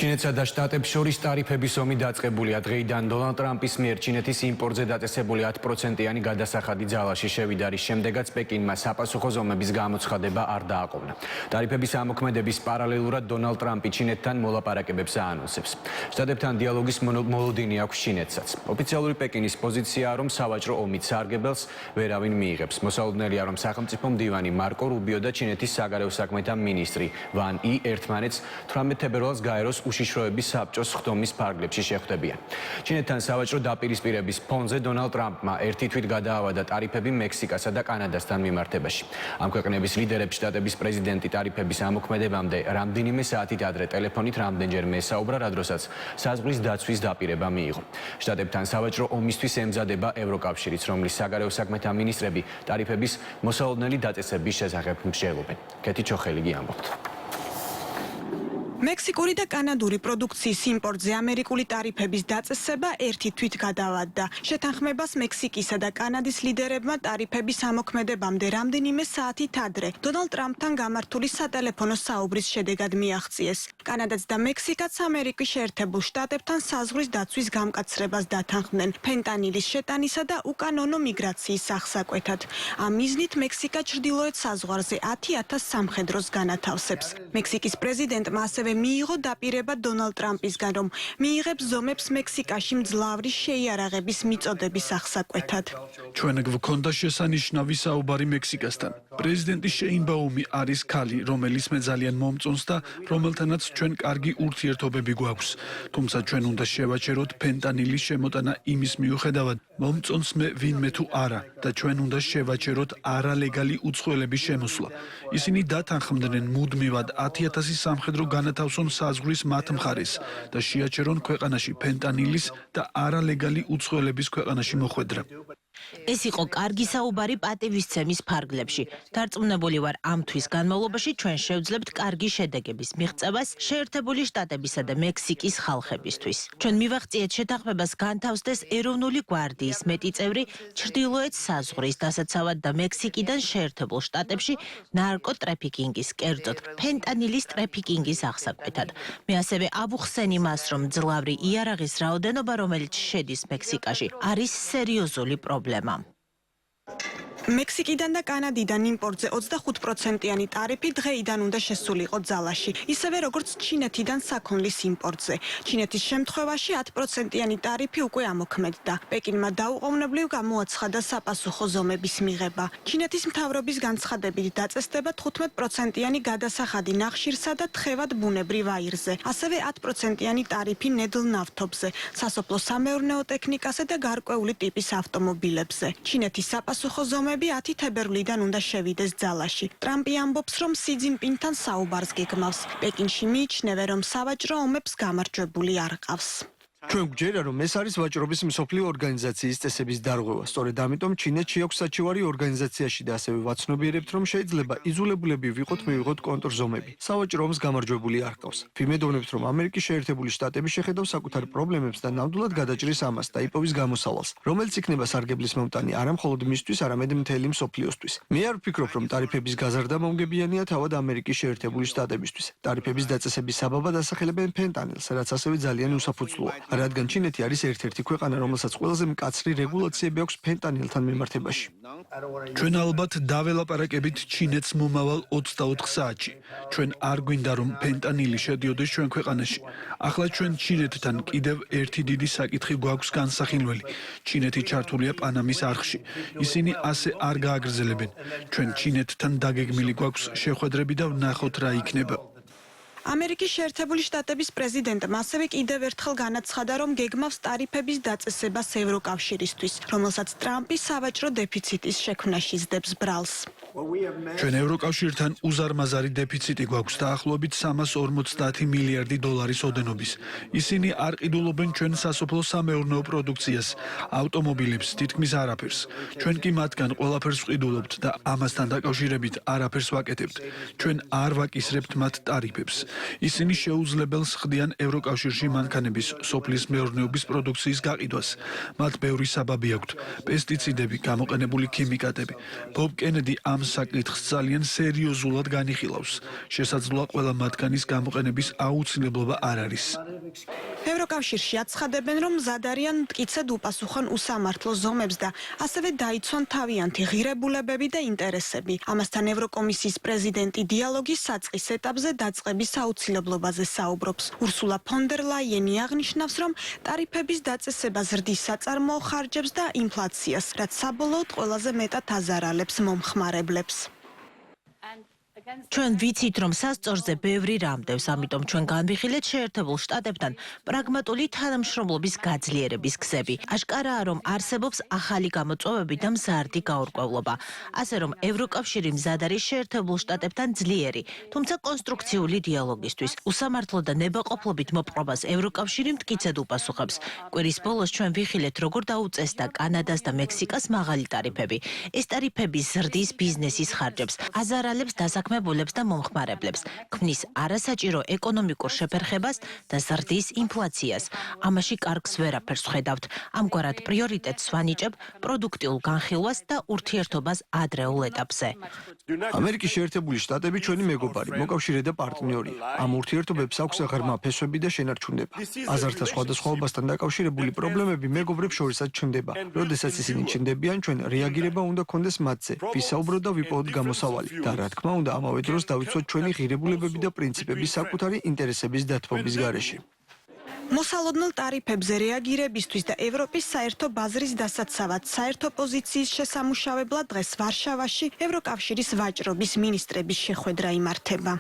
ჩინეთსა და შტატებს შორის ტარიფების ომი დაწყებულია. დღეიდან დონალდ ტრამპის მიერ ჩინეთის იმპორტზე დაწესებული 10%-იანი გადასახადი ძალაში შევიდა, რის შემდეგაც პეკინმა საპასუხო ზომების გამოცხადება არ დააყოვნა. ტარიფების ამოქმედების პარალელურად დონალდ ტრამპი ჩინეთთან მოლაპარაკებებს აანონსებს. შტატებთან დიალოგის მოლოდინი აქვს ჩინეთსაც. ოფიციალური პეკინის პოზიციაა, რომ სავაჭრო ომით სარგებელს ვერავინ მიიღებს. მოსალოდნელია, რომ სახელმწიფო მდივანი მარკო რუბიო და ჩინეთის საგარეო საქმეთა მინისტრი ვან ი ერთმანეთს 18 თებერვალს გაეროს უშიშროების საბჭოს ხდომის ფარგლებში შეხვდებიან. ჩინეთთან სავაჭრო დაპირისპირების ფონზე დონალდ ტრამპმა ერთი თვით გადაავადა ტარიფები მექსიკასა და კანადასთან მიმართებაში. ამ ქვეყნების ლიდერებს შტატების პრეზიდენტი ტარიფების ამოქმედებამდე რამდენიმე საათით ადრე ტელეფონით რამდენჯერმე ესაუბრა, რა დროსაც საზღვრის დაცვის დაპირება მიიღო. შტატებთან სავაჭრო ომისთვის ემზადება ევროკავშირიც, რომლის საგარეო საქმეთა მინისტრები ტარიფების მოსალოდნელი დაწესების შესახებ მსჯელობენ. კეთი ჩოხელიგი ამბობთ. მექსიკური და კანადური პროდუქციის იმპორტზე ამერიკული ტარიფების დაწესება ერთი თვით გადავადდა. შეთანხმებას მექსიკისა და კანადის ლიდერებმა ტარიფების ამოქმედებამდე რამდენიმე საათით ადრე დონალდ ტრამპთან გამართული სატელეფონო საუბრის შედეგად მიაღწიეს. კანადაც და მექსიკაც ამერიკის შეერთებულ შტატებთან საზღვრის დაცვის გამკაცრებას დათანხმდნენ ფენტანილის შეტანისა და უკანონო მიგრაციის აღსაკვეთად. ამ მიზნით მექსიკა ჩრდილოეთ საზღვარზე 10,000 სამხედროს განათავსებს. მექსიკის პრეზიდენტმა ასევე მიიღო დაპირება დონალდ ტრამპისგან, რომ მიიღებს ზომებს მექსიკაში მძლავრი შეიარაღების მიწოდების აღსაკვეთად. ჩვენ გვქონდა შესანიშნავი საუბარი მექსიკასთან. პრეზიდენტი შეინბაუმი არის ქალი, რომელიც მე ძალიან მომწონს და რომელთანაც ჩვენ კარგი ურთიერთობები გვაქვს. თუმცა ჩვენ უნდა შევაჩეროთ ფენტანილის შემოტანა იმის მიუხედავად, მომწონს მე ვინმე თუ არა და ჩვენ უნდა შევაჩეროთ არალეგალი უცხოელების შემოსვლა. ისინი დათანხმდნენ მუდმივად 10,000 სამხედრო განათავსონ საზღვრის მათ მხარეს და შეაჩერონ ქვეყანაში ფენტანილის და არალეგალი უცხოელების ქვეყანაში მოხვედრა. ეს იყო კარგი საუბარი პატივისცემის ფარგლებში. დარწმუნებული ვარ, ამ თვის განმავლობაში ჩვენ შევძლებთ კარგი შედეგების მიღწევას შეერთებული შტატებისა და მექსიკის ხალხებისთვის. ჩვენ მივაღწიეთ შეთანხმებას განთავსდეს ეროვნული გვარდიის მეტი წევრი ჩრდილოეთ საზღვრის დასაცავად და მექსიკიდან შეერთებულ შტატებში ნარკოტრაფიკინგის, კერძოდ ფენტანილის ტრაფიკინგის აღსაკვეთად. მე ასევე ავუხსენი მას, რომ მძლავრი იარაღის რაოდენობა, რომელიც შედის მექსიკაში, არის სერიოზული პრობლემა. მექსიკიდან და კანადიდან იმპორტზე 25%-იანი ტარიფი დღეიდან უნდა შესულიყო ძალაში, ისევე როგორც ჩინეთიდან საქონლის იმპორტზე. ჩინეთის შემთხვევაში 10%-იანი ტარიფი უკვე ამოქმედდა. პეკინმა დაუყოვნებლივ გამოაცხადა საპასუხო ზომების მიღება. ჩინეთის მთავრობის განცხადებით დაწესდება 15%-იანი გადასახადი ნახშირსა და თხევად ბუნებრივ აირზე, ასევე 10%-იანი ტარიფი ნედლ ნავთობზე, სასოფლო სამეურნეო ტექნიკასა და გარკვეული ტიპის ავტომობილებზე. ჩინეთის საპასუხო ზომები 10 თებერვლიდან უნდა შევიდეს ძალაში. ტრამპი ამბობს, რომ სი ძინპინთან საუბარს გეგმავს. პეკინში მიიჩნევენ, რომ სავაჭრო ომებს გამარჯვებული არ ყავს. ჩვენ გვჯერა, რომ ეს არის ვაჭრობის მსოფლიო ორგანიზაციის წესების დარღვევა. სწორედ ამიტომ ჩინეთში აქვს საჩივარი ორგანიზაციაში და ასევე ვაცნობიერებთ, რომ შეიძლება იზოლებულები ვიყოთ, მივიღოთ კონტრზომები. სავაჭრო ომს გამარჯვებული არ ყავს. ვიმედოვნებთ, რომ ამერიკის შეერთებული შტატები შეხედავს საკუთარ პრობლემებს და ნამდვილად გადაჭრის ამას და იპოვის გამოსავალს, რომელიც იქნება სარგებლის მომტანი არა მხოლოდ მისთვის, არამედ მთელი მსოფლიოსთვის. მე არ ვფიქრობ, რომ ტარიფების გაზარდა მომგებიანია თავად ამერიკის შეერთებული შტატებისთვის. ტარიფების დაწესების საბაბად ასახელებენ ფენტანილს, რაც ასევე ძალიან უსაფუძვლოა. რადგან ჩინეთი არის ერთ-ერთი ქვეყანა, რომელსაც ყველაზე მკაცრი რეგულაციები აქვს ფენტანილთან მიმართებაში. ჩვენ ალბათ დაველაპარაკებით ჩინეთს მომავალ 24 საათში. ჩვენ არ გვინდა, რომ ფენტანილი შედიოდეს ჩვენ ქვეყანაში. ახლა ჩვენ ჩინეთთან კიდევ ერთი დიდი საკითხი გვაქვს განსახილველი. ჩინეთი ჩართულია პანამის არხში. ისინი ასე არ გააგრძელებენ. ჩვენ ჩინეთთან დაგეგმილი გვაქვს შეხვედრები და ვნახოთ რა იქნება. ამერიკის შეერთებული შტატების პრეზიდენტმა ასევე კიდევ ერთხელ განაცხადა, რომ გეგმავს ტარიფების დაწესებას ევროკავშირისთვის, რომელსაც ტრამპი სავაჭრო დეფიციტის შექმნაში სდებს ბრალს. ჩვენ ევროკავშირთან უზარმაზარი დეფიციტი გვაქვს დაახლოებით 350 მილიარდი დოლარის ოდენობის. ისინი არ ყიდულობენ ჩვენ სასოფლო სამეურნეო პროდუქციას, ავტომობილებს, თითქმის არაფერს. ჩვენ კი მათგან ყველაფერს ვყიდულობთ და ამასთან დაკავშირებით არაფერს ვაკეთებთ. ჩვენ არ ვაკისრებთ მათ ტარიფებს. ისინი შეუძლებელს ხდიან ევროკავშირში მანქანების, სოფლის მეურნეობის პროდუქციის გაყიდვას. მათ ბევრი საბაბი აქვთ: პესტიციდები, გამოყენებული ქიმიკატები. ბობ კენედი ამ საკითხს ძალიან სერიოზულად განიხილავს. შესაძლოა ყველა მათგანის გამოყენების აუცილებლობა არ არის. ევროკავშირში აცხადებენ, რომ მზად არიან მტკიცედ უპასუხონ უსამართლო ზომებს და ასევე დაიცვან თავიანთი ღირებულებები და ინტერესები. ამასთან ევროკომისიის პრეზიდენტი დიალოგის საწყის ეტაპზე დაწყების აუცილებლობაზე საუბრობს. ურსულა ფონ დერ ლაიენი აღნიშნავს, რომ ტარიფების დაწესება ზრდის საწარმოო ხარჯებს და ინფლაციას, რაც საბოლოოდ ყველაზე მეტად აზარალებს მომხმარებლებს. ჩვენ ვიცით, რომ სასწორზე ბევრი რამდევს, ამიტომ ჩვენ განვიხილეთ შეერთებულ შტატებთან პრაგმატული თანამშრომლობის გაძლიერების გზები. აშკარაა, რომ არსებობს ახალი გამოწვევები და მზარდი გაურკვევლობა. ასე რომ ევროკავშირი მზად არის შეერთებულ შტატებთან ძლიერი, თუმცა კონსტრუქციული დიალოგისთვის. უსამართლო და ნებაყოფლობით მოპყრობას ევროკავშირი მტკიცედ უპასუხებს. კვირის ბოლოს ჩვენ ვიხილეთ, როგორ დაუწესდა კანადას და მექსიკას მაღალი ტარიფები. ეს ტარიფები ზრდის ბიზნესის ხარჯებს, აზარალებს დასაქმებულებს და მომხმარებლებს, ქმნის არასაჭირო ეკონომიკურ შეფერხებას და ზრდის ინფლაციას. ამაში კარგს ვერაფერს ვხედავთ. ამგვარად პრიორიტეტს ვანიჭებ პროდუქტიულ განხილვას და ურთიერთობას ადრეულ ეტაპზე. ამერიკის შეერთებული შტატები ჩვენი მეგობარი, მოკავშირე და პარტნიორია. ამ ურთიერთობებს აქვს ღრმა ფესვები და შენარჩუნება. აზართა სხვადასხვაობასთან დაკავშირებული პრობლემები მეგობრებს შორისაც ჩნდება. როდესაც ისინი ჩნდებიან, ჩვენ რეაგირება უნდა გქონდეს მათზე. ვისაუბროთ და ვიპოვოთ გამოსავალი და რა თქმა უნდა, ამავე დროს დავიცვათ ჩვენი ღირებულებები და პრინციპები საკუთარი ინტერესების დათმობის გარეშე. მოსალოდნელ ტარიფებზე რეაგირებისთვის და ევროპის საერთო ბაზრის დასაცავად საერთო პოზიციის შესამუშავებლად დღეს ვარშავაში ევროკავშირის ვაჭრობის მინისტრების შეხვედრა იმართება.